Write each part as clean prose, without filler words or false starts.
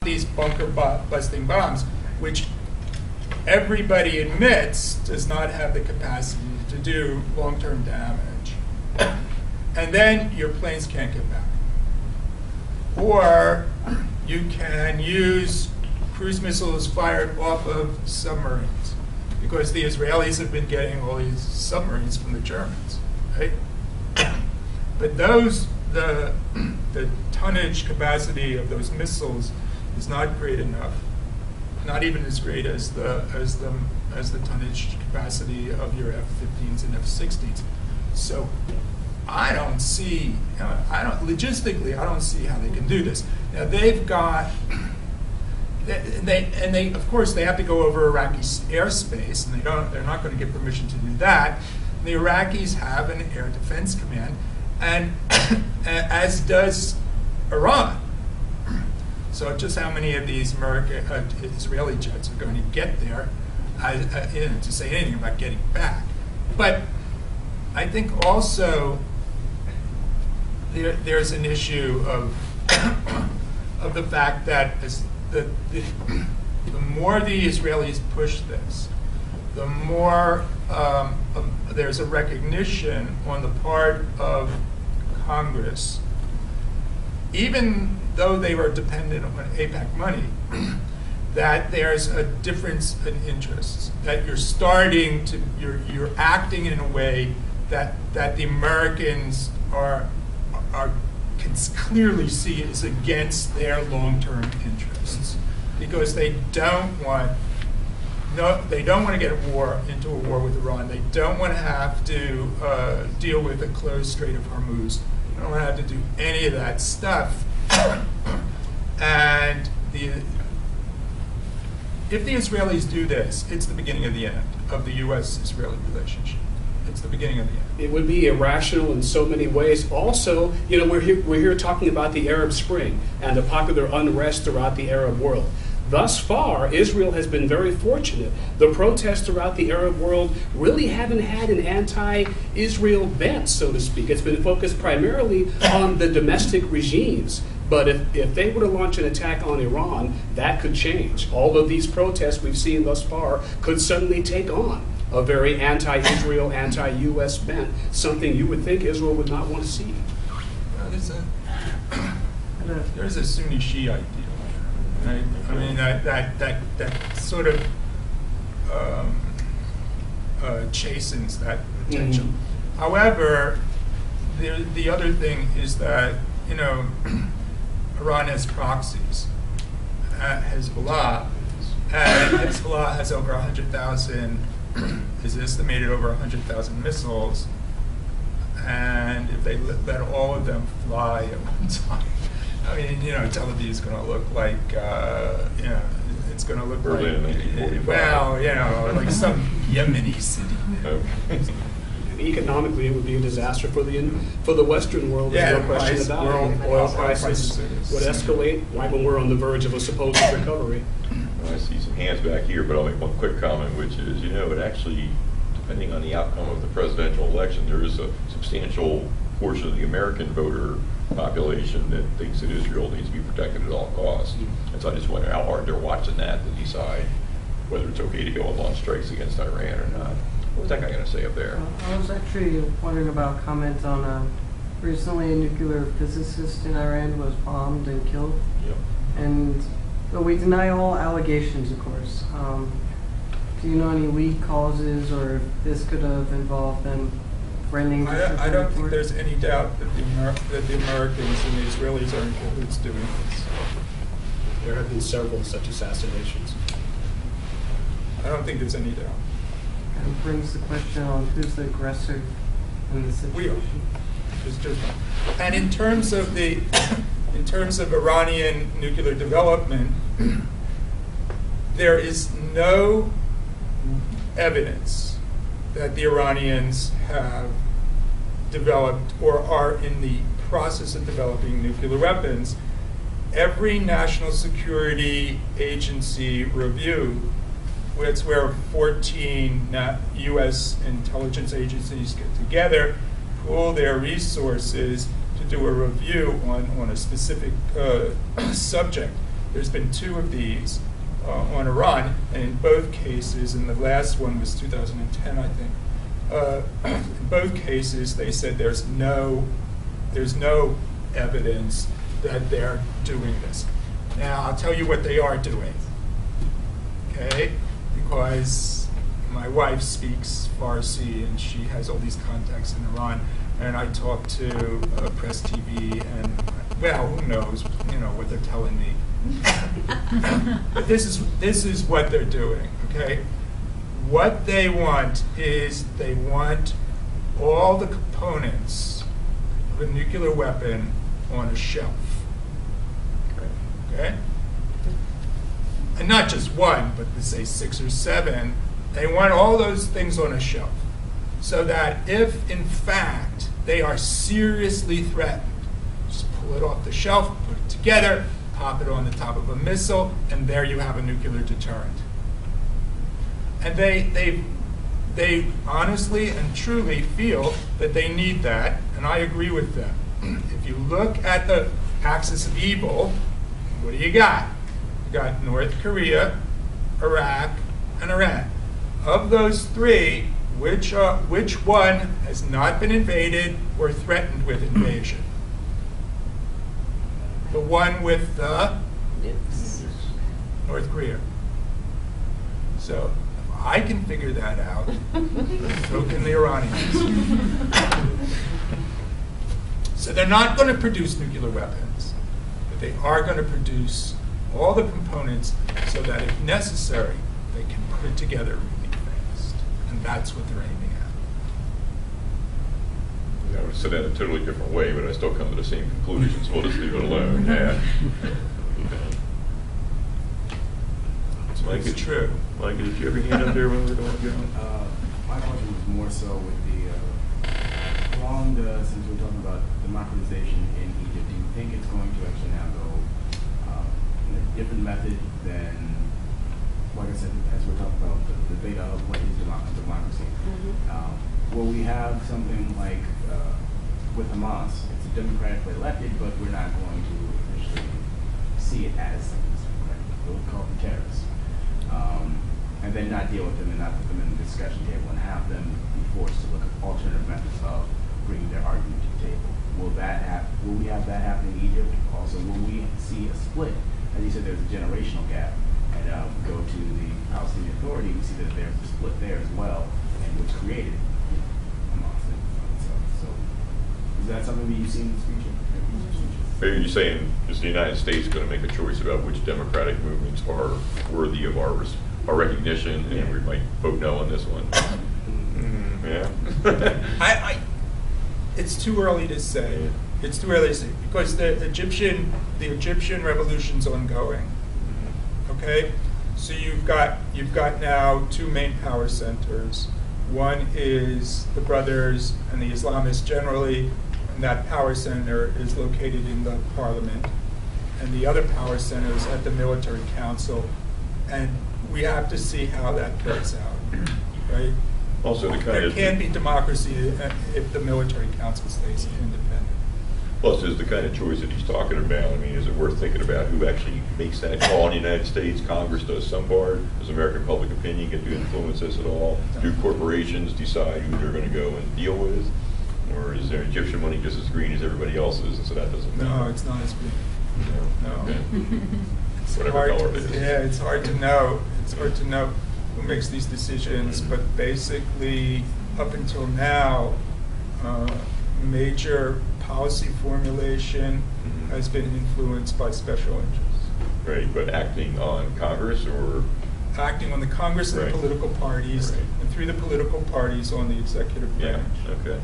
these bunker busting bombs, which everybody admits does not have the capacity to do long-term damage. And then your planes can't get back. Or you can use cruise missiles fired off of submarines, because the Israelis have been getting all these submarines from the Germans, right? But the tonnage capacity of those missiles is not great enough, not even as great as the tonnage capacity of your F-15s and F-16s. So I don't see, logistically, I don't see how they can do this. Now they've got, they of course they have to go over Iraqi airspace, and they're not going to get permission to do that. The Iraqis have an air defense command, and as does Iran. So just how many of these Israeli jets are going to get there to say anything about getting back? But I think also there's an issue of of the fact that the more the Israelis push this, the more there's a recognition on the part of Congress, even though they were dependent on AIPAC money, that there's a difference in interests, that you're acting in a way that the Americans can clearly see is against their long-term interests, because they don't want to get into a war with Iran. They don't want to have to deal with the closed Strait of Hormuz. They don't want to have to do any of that stuff. And if the Israelis do this, it's the beginning of the end of the U.S.-Israeli relationship. It's the beginning of the end. It would be irrational in so many ways. Also, we're here talking about the Arab Spring and the popular unrest throughout the Arab world. Thus far, Israel has been very fortunate. The protests throughout the Arab world really haven't had an anti-Israel bent, so to speak. It's been focused primarily on the domestic regimes. But if they were to launch an attack on Iran, that could change. All of these protests we've seen thus far could suddenly take on a very anti-Israel, anti-U.S. bent, something you would think Israel would not want to see. There's a Sunni-Shiite deal. Right? I mean, that sort of chastens that potential. Mm-hmm. However, the other thing is that, Iran has proxies at Hezbollah, and Hezbollah has over 100,000, is estimated over 100,000 missiles, and if they let all of them fly at one time, I mean, Tel Aviv is going to look like, it's going to look like, like some Yemeni city. Economically, it would be a disaster for the Western world. Yeah, no question about it. Oil prices would escalate right when we're on the verge of a supposed recovery. I see some hands back here, but I'll make one quick comment, which is, it actually, depending on the outcome of the presidential election, there is a substantial portion of the American voter population that thinks that Israel needs to be protected at all costs. And so I just wonder how hard they're watching that to decide whether it's okay to go and launch strikes against Iran or not. What was that guy going to say up there? I was actually wondering about comments on recently a nuclear physicist in Iran was bombed and killed. Yep. And but we deny all allegations, of course. Do you know any lead causes, or if this could have involved them running? I don't think there's any doubt that the Americans and the Israelis are in cahoots doing this. There have been several such assassinations. I don't think there's any doubt. And brings the question on who's the aggressor in this situation. We are. And in terms of Iranian nuclear development, there is no evidence that the Iranians have developed or are in the process of developing nuclear weapons. Every national security agency review, it's where 14 U.S. intelligence agencies get together, pool their resources to do a review on a specific subject. there's been 2 of these on Iran, and in both cases, and the last one was 2010, I think. In both cases, they said there's no evidence that they're doing this. Now, I'll tell you what they are doing, okay? Because my wife speaks Farsi, and she has all these contacts in Iran, and I talk to Press TV, and, well, who knows, what they're telling me. But this is what they're doing, okay? What they want is they want all the components of a nuclear weapon on a shelf. Okay? And not just one, but to say 6 or 7. They want all those things on a shelf. So that if, in fact, they are seriously threatened, just pull it off the shelf, put it together, pop it on the top of a missile, and there you have a nuclear deterrent. And they honestly and truly feel that they need that, and I agree with them. If you look at the axis of evil, what do you got? You got North Korea, Iraq, and Iran. Of those 3, which one has not been invaded or threatened with invasion? The one with North Korea. So if I can figure that out, so can the Iranians. So they're not going to produce nuclear weapons, but they are going to produce all the components so that if necessary, they can put it together really fast. And that's what they're aiming at. I would say that in a totally different way, but I still come to the same conclusion, so we'll just leave it alone. Yeah. Mike, it's true. Mike, did you ever hand up there when we were going to go? My question was more so with since we're talking about democratization in Egypt, do you think it's going to actually now go in a different method than, like I said, as we're talking about the debate of what is democracy? Will we have something like with Hamas? It's a democratically elected, but we're not going to officially see it as something democratic. We'll call them terrorists. And then not deal with them and not put them in the discussion table and have them be forced to look at alternative methods of bringing their argument to the table. Will we have that happen in Egypt? Also, will we see a split? As you said, there's a generational gap. And go to the Palestinian Authority, we see that there's a split there as well, and which created Hamas. So is that something that you see in the future? Are you saying, is the United States going to make a choice about which democratic movements are worthy of our recognition, and we might vote no on this one? Yeah. It's too early to say. It's too early to say because the Egyptian revolution's ongoing. Okay, so you've got now 2 main power centers. One is the Brothers and the Islamists generally, and that power center is located in the parliament. And the other power center is at the military council. And we have to see how that plays out, right? Also, there can't be democracy if the military council stays independent. Plus, is the kind of choice that he's talking about, I mean, is it worth thinking about who actually makes that call in the United States? Congress does some part. Does American public opinion get to influence this at all? Do corporations decide who they're going to go and deal with? Or is their Egyptian money just as green as everybody else's, and so that doesn't matter? No, it's not as green. No. Okay. It's Whatever color it is. Yeah, it's hard to know. It's hard to know who makes these decisions, but basically, up until now, major policy formulation has been influenced by special interests. Right, but acting on Congress or? Acting on the Congress and the political parties, and through the political parties on the executive branch. Yeah, okay.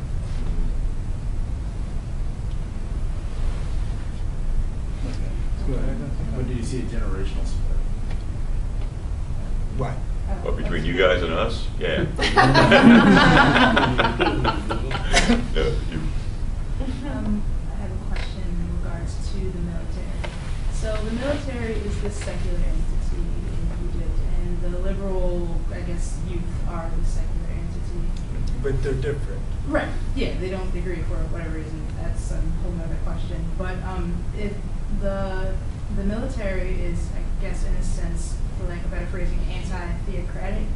When do you see a generational split? What? What, between you guys and us? Yeah. No, you. I have a question in regards to the military. So the military is this secular entity in Egypt, and the liberal, I guess, youth are the secular entity. But they're different. Right. Yeah, they don't agree for whatever reason. That's a whole other question. But if the the military is, I guess, in a sense, for lack of better phrasing, anti-theocratic,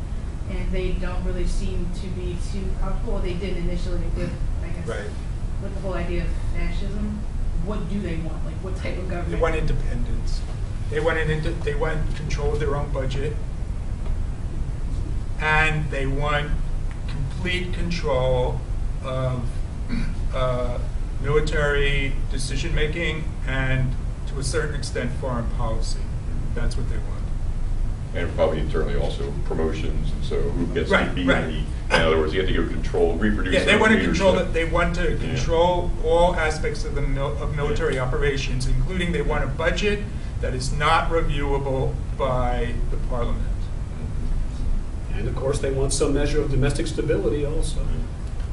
and they don't really seem to be too comfortable. They didn't initially with, I guess, Right. with the whole idea of fascism. What do they want? Like, what type of government? They want independence. They want control of their own budget, and they want complete control of military decision-making and, to a certain extent, foreign policy. That's what they want. And probably internally also promotions, and so who gets Right, to be right. in other words, you have to go control, reproduce. Yeah, they want to leadership. control it. They want to Yeah. control all aspects of of military operations, including they want a budget that is not reviewable by the parliament. And of course, they want some measure of domestic stability also.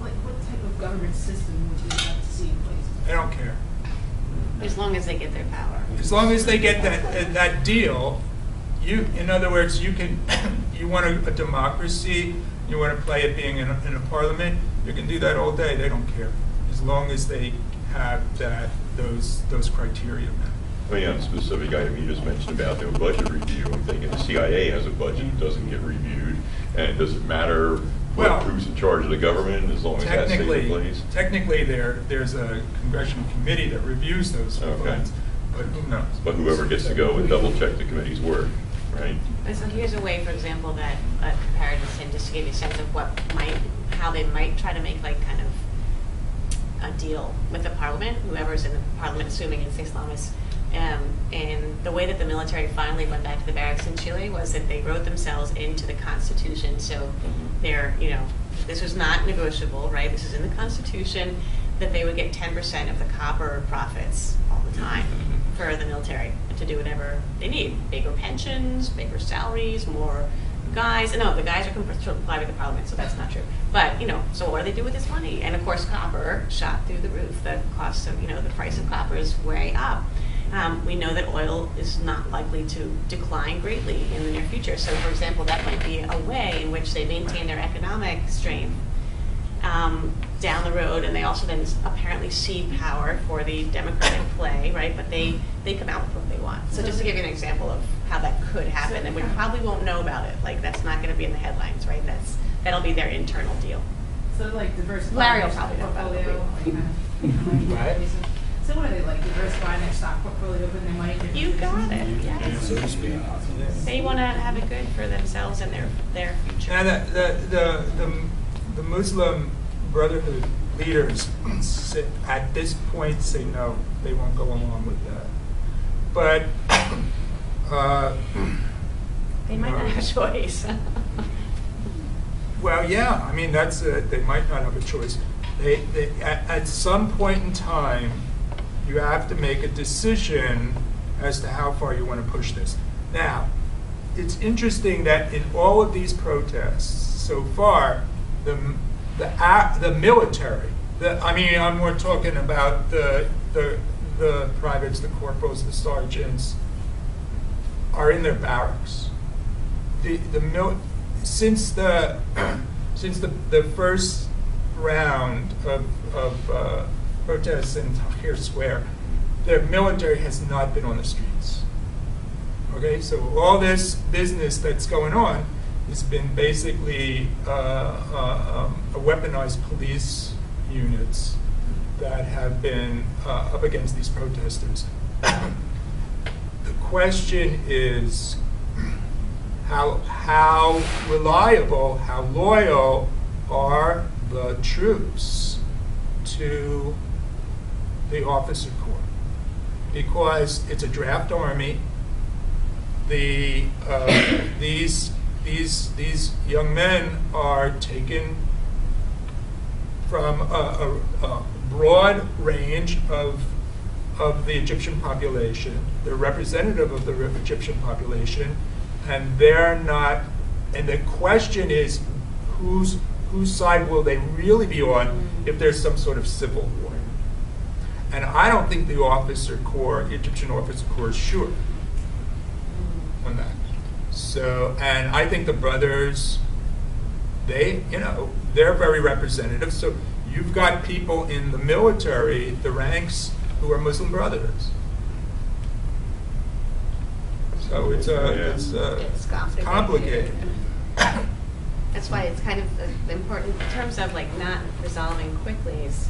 Like, what type of government system would you like to see in place? I don't care. As long as they get their power. As long as they get that deal, in other words, you want a democracy, you want to play it being in a parliament, you can do that all day. They don't care, as long as they have those criteria met. I mean, on a specific item you just mentioned about the budget review, I'm thinking the CIA has a budget that doesn't get reviewed, and does it matter who's in charge of the government as long as that stays in place? Technically, there's a congressional committee that reviews those funds, but who knows? But whoever gets to go and double check the committee's work, right? And so here's a way, for example, that comparison, just to give you a sense of how they might try to make like kind of a deal with the parliament, whoever's in the parliament, assuming it's Islamists. And the way that the military finally went back to the barracks in Chile was that they wrote themselves into the Constitution. So this was not negotiable, right? This is in the Constitution, that they would get 10% of the copper profits all the time for the military to do whatever they need. Bigger pensions, bigger salaries, more guys. No, the guys are comply with the parliament, so that's not true. But, so what do they do with this money? And of course, copper shot through the roof. The cost of, the price of copper is way up. We know that oil is not likely to decline greatly in the near future. So, for example, that might be a way in which they maintain their economic strength down the road, and they also then apparently cede power for the democratic play, right? But they come out with what they want. So just to give you an example of how that could happen, and we probably won't know about it. Like, that's not going to be in the headlines, right? That'll be their internal deal. So like diversifying Larry will their probably know about it. portfolio. Right. So what are they like, diversifying their stock portfolio, putting their money in different You got it. positions? Yes. So to speak. They want to have it good for themselves and their future. Now, the Muslim Brotherhood leaders at this point say no, they won't go along with that. But They might not have a choice. well, yeah, I mean they might not have a choice. At some point in time, you have to make a decision as to how far you want to push this. Now, it's interesting that in all of these protests so far, the military, I'm more talking about the privates, the corporals, the sergeants, are in their barracks. Since the first round of protests in Tahrir Square, the military has not been on the streets. Okay, so all this business that's going on has been basically a weaponized police units that have been up against these protesters. The question is how reliable, how loyal are the troops to the officer corps? Because it's a draft army. These young men are taken from a broad range of the Egyptian population. They're representative of the Egyptian population, and they're not. And the question is, whose side will they really be on if there's some sort of civil war? And I don't think the Egyptian officer corps is sure on that. So, and I think the brothers, they're very representative. So you've got people in the military, the ranks, who are Muslim brothers. So it's complicated. That's why it's kind of important in terms of like not resolving quickly. Is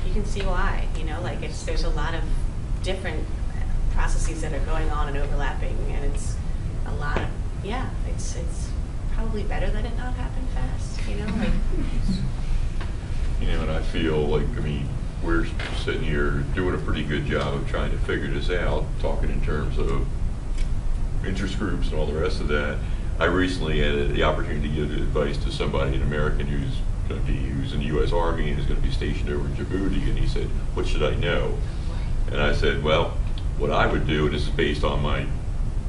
you can see why, you know, like there's a lot of different processes that are going on and overlapping, and it's a lot of it's probably better that it not happen fast, you know, like. You know, and I feel like, I mean, we're sitting here doing a pretty good job of trying to figure this out, talking in terms of interest groups and all the rest of that. I recently had the opportunity to give advice to somebody, an American who's in the U.S. Army and is going to be stationed over in Djibouti, and he said, "What should I know?" And I said, "Well, what I would do, and this is based on my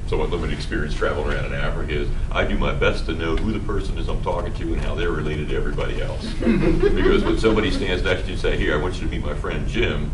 somewhat limited experience traveling around in Africa, is I do my best to know who the person is I'm talking to and how they're related to everybody else. Because when somebody stands next to you and say, 'Here, I want you to meet my friend Jim,'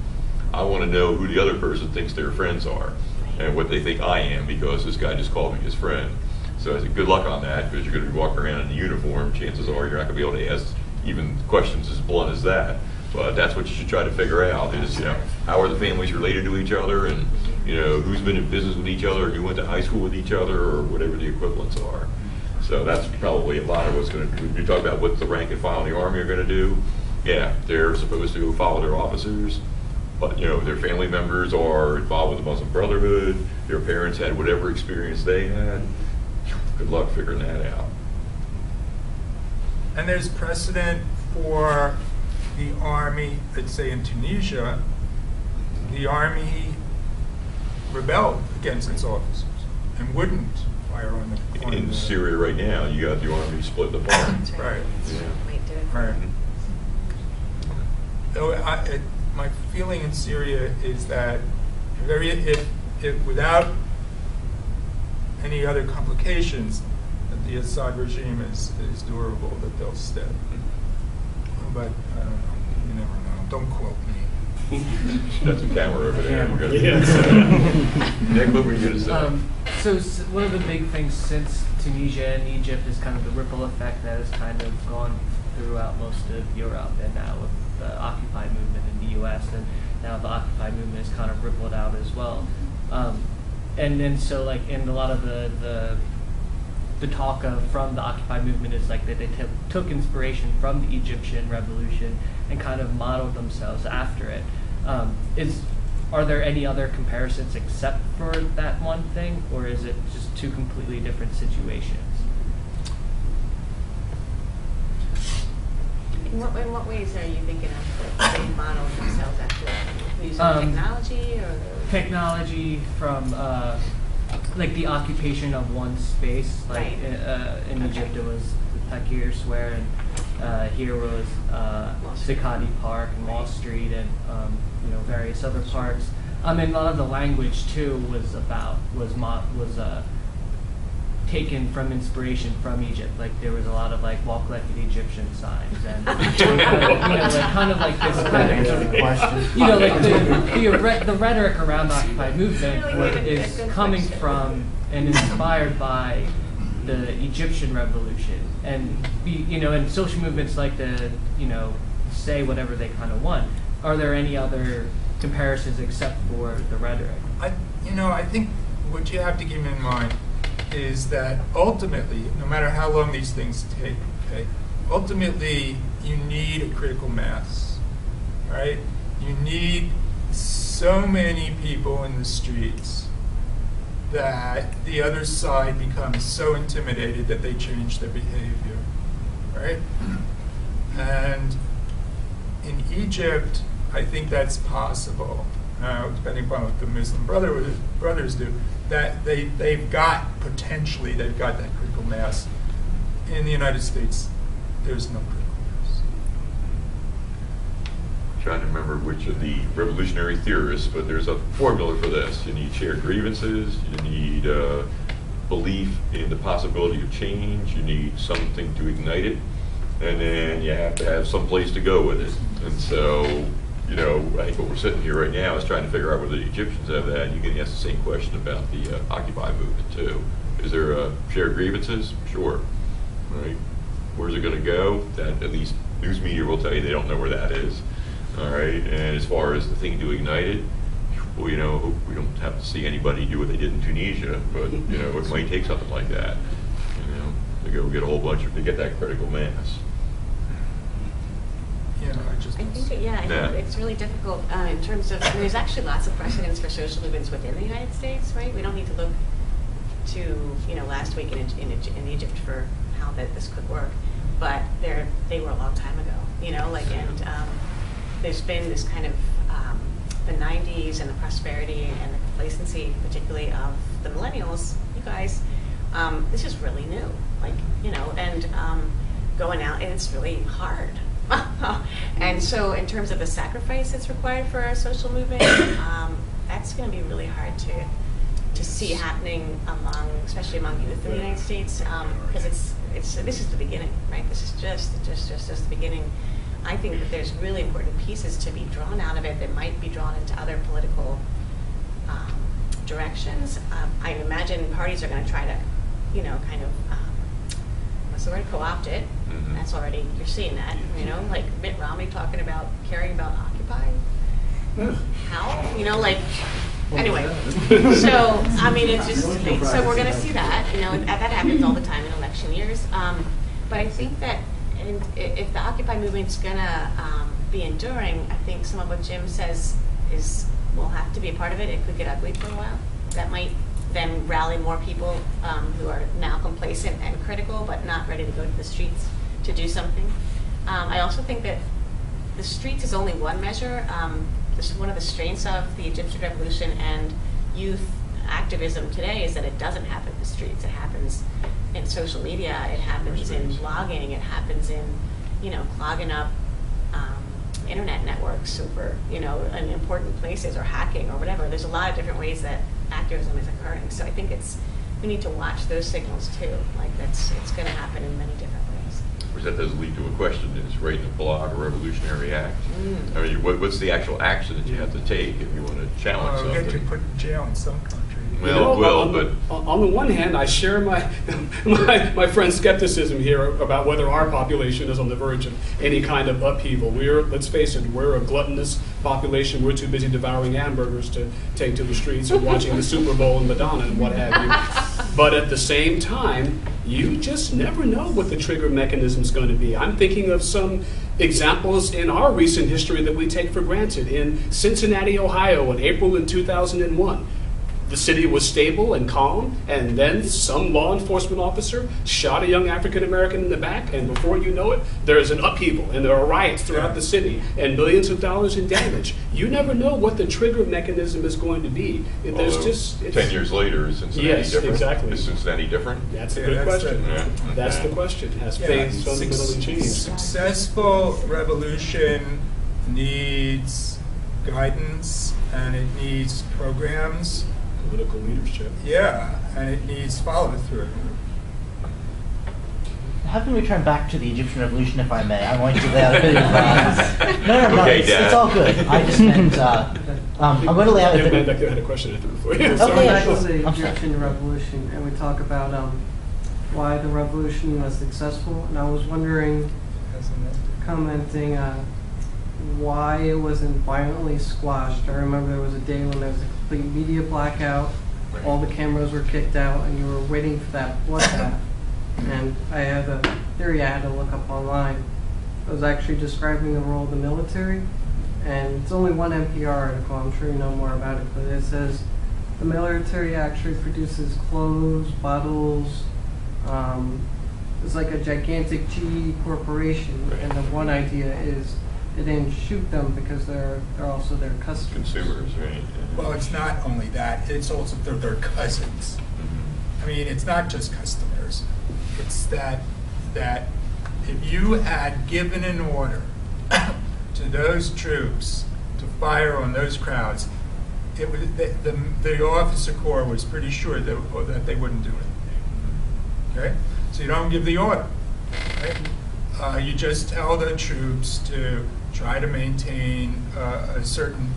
I want to know who the other person thinks their friends are and what they think I am, because this guy just called me his friend." So I said, good luck on that, because you're going to be walking around in a uniform. Chances are you're not going to be able to ask even questions as blunt as that. But that's what you should try to figure out is, you know, how are the families related to each other, and, you know, who's been in business with each other, who went to high school with each other, or whatever the equivalents are. So that's probably a lot of what's going to, when you talk about what the rank and file in the Army are going to do, yeah, they're supposed to follow their officers, but, you know, their family members are involved with the Muslim Brotherhood, their parents had whatever experience they had. Good luck figuring that out. And there's precedent for the Army, let's say in Tunisia, the Army rebelled against its officers and wouldn't fire on the In Syria right now, you got the Army split apart. That's right. Yeah. Might do it. Right. Though my feeling in Syria is that if without any other complications, that the Assad regime is durable, that they'll stay. But I don't know. You never know. Don't quote me. That's a camera over there. Camera. We're gonna- Yes. Nick, what were you going to say? So one of the big things since Tunisia and Egypt is kind of the ripple effect that has kind of gone throughout most of Europe, and now with the Occupy movement in the U.S., and now the Occupy movement is kind of rippled out as well. And then so like in a lot of the talk from the Occupy movement is like that they took inspiration from the Egyptian revolution and kind of modeled themselves after it. Are there any other comparisons except for that one thing, or is it just two completely different situations? In what ways are you thinking of that they model themselves after? Using technology or? Technology from like the occupation of one space, like Right. in Egypt it was the Tahrir Square, and here was Zakati Park and Wall Street, and you know, various other parks. And a lot of the language too was taken from inspiration from Egypt. Like there was a lot of like "walk like an Egyptian" signs, and you know, like kind of like this kind of, you know, like the rhetoric around the Occupy movement is coming from and inspired by the Egyptian revolution, and you know, and social movements like to, you know, say whatever they kind of want. Are there any other comparisons except for the rhetoric? I think what you have to keep in mind is that ultimately, no matter how long these things take, okay, ultimately you need a critical mass, right? You need so many people in the streets that the other side becomes so intimidated that they change their behavior, right? And in Egypt, I think that's possible. Now, depending upon what the Muslim brothers do, that they've got that critical mass. In the United States, there's no critical mass. I'm trying to remember which of the revolutionary theorists, but there's a formula for this. You need shared grievances, you need belief in the possibility of change, you need something to ignite it, and then you have to have some place to go with it. And so, you know, I think what we're sitting here right now is trying to figure out whether the Egyptians have that. And you can ask the same question about the Occupy movement too. Is there shared grievances? Sure. Right. Where's it going to go? That at least news media will tell you they don't know where that is. All right. And as far as the thing to ignite it, well, you know, we don't have to see anybody do what they did in Tunisia, but, you know, it might take something like that, you know, to go get a whole bunch to get that critical mass. You know, I think that, I think it's really difficult in terms of, there's actually lots of precedents for social movements within the United States, right? We don't need to look to, you know, last week in Egypt for how this could work, but they were a long time ago, you know, like, and there's been this kind of, the 90s and the prosperity and the complacency, particularly of the millennials, you guys, this is really new, like, you know, and going out, and it's really hard. And so in terms of the sacrifice that's required for a social movement, that's going to be really hard to see happening especially among youth in the United States, because this is the beginning, right? This is just the beginning. I think that there's really important pieces to be drawn out of it that might be drawn into other political directions. I imagine parties are going to try to, you know, kind of, what's the word, co-opt it. Mm-hmm. That's already, you're seeing that, you know, like Mitt Romney talking about caring about Occupy. How? You know, like, anyway. So, I mean, it's just, so we're going to see that, you know, that happens all the time in election years. But I think that if the Occupy movement's going to be enduring, I think some of what Jim says will have to be a part of it. It could get ugly for a while. That might then rally more people who are now complacent and critical, but not ready to go to the streets to do something. I also think that the streets is only one measure. This is one of the strengths of the Egyptian Revolution and youth activism today is that it doesn't happen in the streets. It happens in social media. It happens in blogging. It happens in, you know, clogging up internet networks over, you know, in important places, or hacking or whatever. There's a lot of different ways that activism is occurring. So I think we need to watch those signals too. Like it's going to happen in many different ways. Which that does lead to a question: is writing a blog a revolutionary act? I mean, what's the actual action that you have to take if you want to challenge Well, something? get you put in jail in some countries. Well, but on the one hand, I share my friend's skepticism here about whether our population is on the verge of any kind of upheaval. Let's face it, we're a gluttonous population. We're too busy devouring hamburgers to take to the streets and watching the Super Bowl and Madonna and what have you. But at the same time, you just never know what the trigger mechanism is going to be. I'm thinking of some examples in our recent history that we take for granted. In Cincinnati, Ohio, in April in 2001. The city was stable and calm, and then some law enforcement officer shot a young African American in the back, and before you know it, there's an upheaval, and there are riots throughout the city, and millions of dollars in damage. You never know what the trigger mechenism is going to be. There's just 10 years later, is Cincinnati yes, different? Exactly. Is Cincinnati different? That's a good question. That's the question. Has things fundamentally changed? Successful revolution needs guidance, and it needs programs. Political leadership. Yeah, and it needs follow through. How can we turn back to the Egyptian Revolution, if I may? I want to lay out a bit of no, okay, it's all good. I just meant I'm going to lay out a bit. I had a question I threw for you. Okay, Back sure. to the Egyptian Revolution, and we talk about why the revolution was successful, and I was wondering, commenting why it wasn't violently squashed. I remember there was a day when there was a complete media blackout, all the cameras were kicked out, and you were waiting for that bloodbath. And I had a theory I had to look up online. It was actually describing the role of the military, and it's only one NPR article, I'm sure you know more about it, but it says the military actually produces clothes, bottles, it's like a gigantic GE corporation, and the one idea is they didn't shoot them because they're also their customers. Consumers, right? Well, it's not only that, it's also they're their cousins. I mean, it's not just customers. It's that if you had given an order to those troops to fire on those crowds, it was, the officer corps was pretty sure that they wouldn't do it. Okay? So you don't give the order. Right? You just tell the troops to try to maintain a certain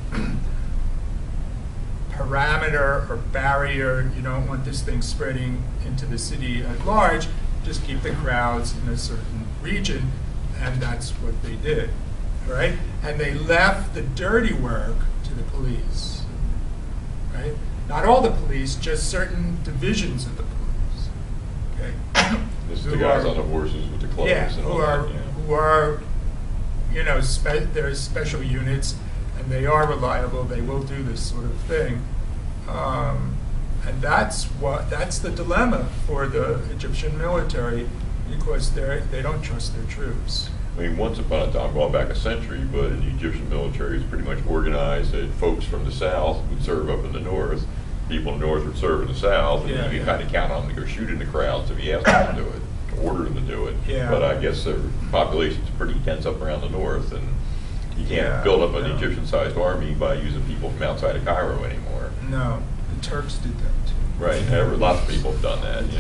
parameter or barrier. You don't want this thing spreading into the city at large. Just keep the crowds in a certain region, and that's what they did. Right? And they left the dirty work to the police. right? Not all the police, just certain divisions of the police, okay? This is the Who guys are- on the horses with the clubs Yeah, and all that, yeah. who are, you know, there's special units, and they are reliable, they will do this sort of thing. And that's the dilemma for the Egyptian military, because they don't trust their troops. I mean, once upon a time, going back a century, but the Egyptian military is pretty much organized that folks from the south would serve up in the north, people in the north would serve in the south, and Yeah, you yeah. kind of count on them to go shoot in the crowds if you ask them to do it, to order them to do it. Yeah. But I guess the population's pretty dense up around the north, and you can't Yeah, build up an no. Egyptian-sized army by using people from outside of Cairo anymore. No, the Turks did that too. Right, lots of people have done that, yeah.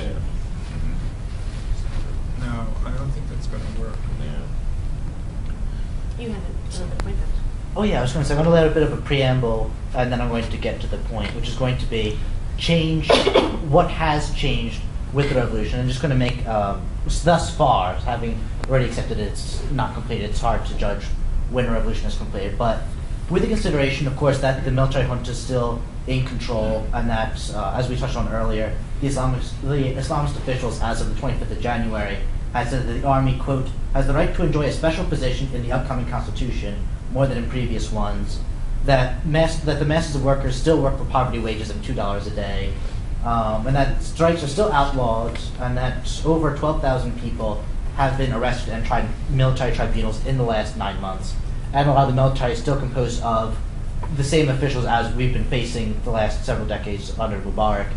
No, I don't think that's going to work. Yeah. You had another point though. Oh yeah, I was going to say, I'm going to let a bit of a preamble, and then I'm going to get to the point, which is going to be what has changed with the revolution. I'm just going to make, thus far, having already accepted it's not completed, it's hard to judge when a revolution is completed, but with the consideration, of course, that the military junta is still in control, and that, as we touched on earlier, the Islamist officials, as of the 25th of January, had said that the army, quote, has the right to enjoy a special position in the upcoming constitution, more than in previous ones, that the masses of workers still work for poverty wages of $2 a day, and that strikes are still outlawed, and that over 12,000 people have been arrested and tried military tribunals in the last 9 months. And a lot of the military is still composed of the same officials as we've been facing the last several decades under Mubarak.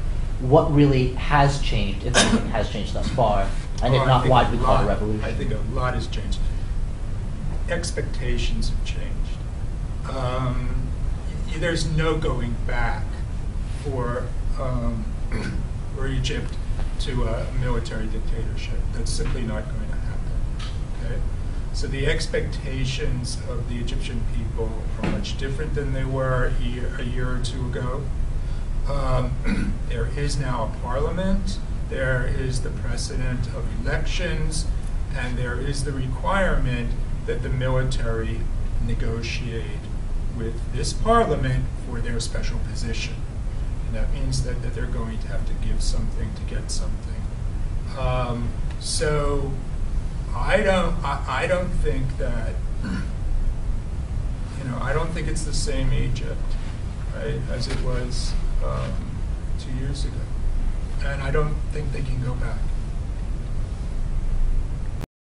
What really has changed, if anything has changed thus far, and if Oh, I not, think why do we call it a lot- revolution? I think a lot has changed. Expectations have changed. There's no going back for Egypt to a military dictatorship. That's simply not going to happen. Okay? So the expectations of the Egyptian people are much different than they were a year or two ago. There is now a parliament, there is the precedent of elections, and there is the requirement that the military negotiate with this parliament for their special position. And that means that they're going to have to give something to get something. So I don't think that, I don't think it's the same Egypt, right, as it was 2 years ago. And I don't think they can go back.